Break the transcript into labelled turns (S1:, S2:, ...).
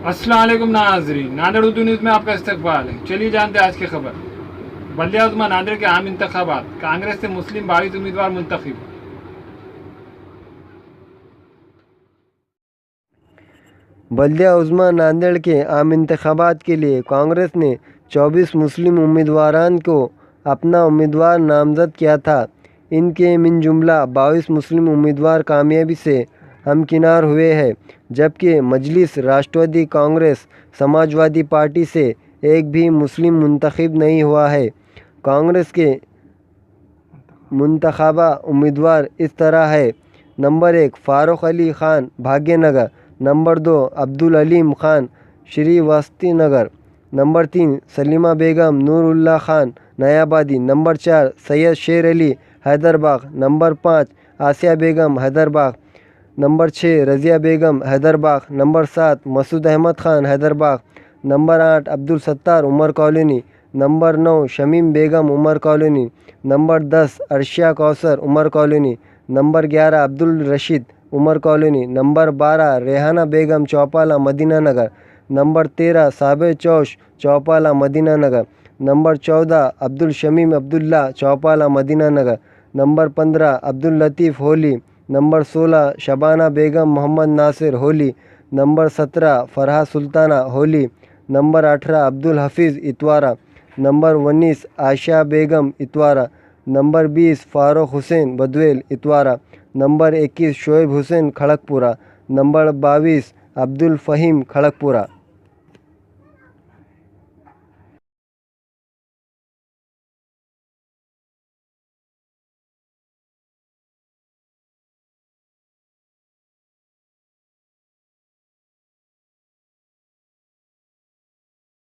S1: अस्सलाम वालेकुम नाज़रीन, नांदेड़ उर्दू न्यूज़ में आपका इस्तकबाल है। चलिए जानते हैं आज की खबर। बल्दिया उज़्मा नांदेड़ के आम इंतखाबात, कांग्रेस से मुस्लिम 22 उम्मीदवार मुंतखब।
S2: बल्दिया उज़्मा नांदेड़ के आम इंतखाबात के लिए कांग्रेस ने 24 मुस्लिम उम्मीदवारान को अपना उम्मीदवार नामज़द किया था। इनके मिन जुमला 22 मुस्लिम उम्मीदवार कामयाबी से हमकिनार हुए हैं, जबकि मजलिस, राष्ट्रवादी कांग्रेस, समाजवादी पार्टी से एक भी मुस्लिम मुंतखब नहीं हुआ है। कांग्रेस के मुंतखबा उम्मीदवार इस तरह है: number 1 Farooq Ali Khan Bhagyanagar, number 2 Abdul Aleem Khan Srivastava, number 3 Salima Begum Noorullah Khan Nayabadi, number 4 Syed Sher Ali Haiderbagh, number 5 Asiya Begum Haiderbagh, number 6 Razia Begum Haiderbagh, number 7 Masood Ahmed Khan Haiderbagh, number 8 Abdul Sattar Umar colony, number 9 Shamim Begum Umar colony, number 10 Arshia Kausar Umar colony, number 11 Abdul Rasheed Umar colony, number 12 Rehana Begum Chaupala Madina Nagar, number 13 Sabir Chaush Chaupala Madina Nagar, number 14 Abdul Shamim Abdullah Chaupala Madina Nagar, number 15 Abdul Latif Holi, number 16 Shabana Begum Mohammed Nasir Holi, number 17 Farha Sultana Holi, number 18 Abdul Hafeez Itwara, number 19 Ayesha Begum Itwara, number 20 Farooq Hussain Badvel Itwara, number 21 Shoaib Hussain Khadagpura, number 22 Abdul Faheem Kharagpura.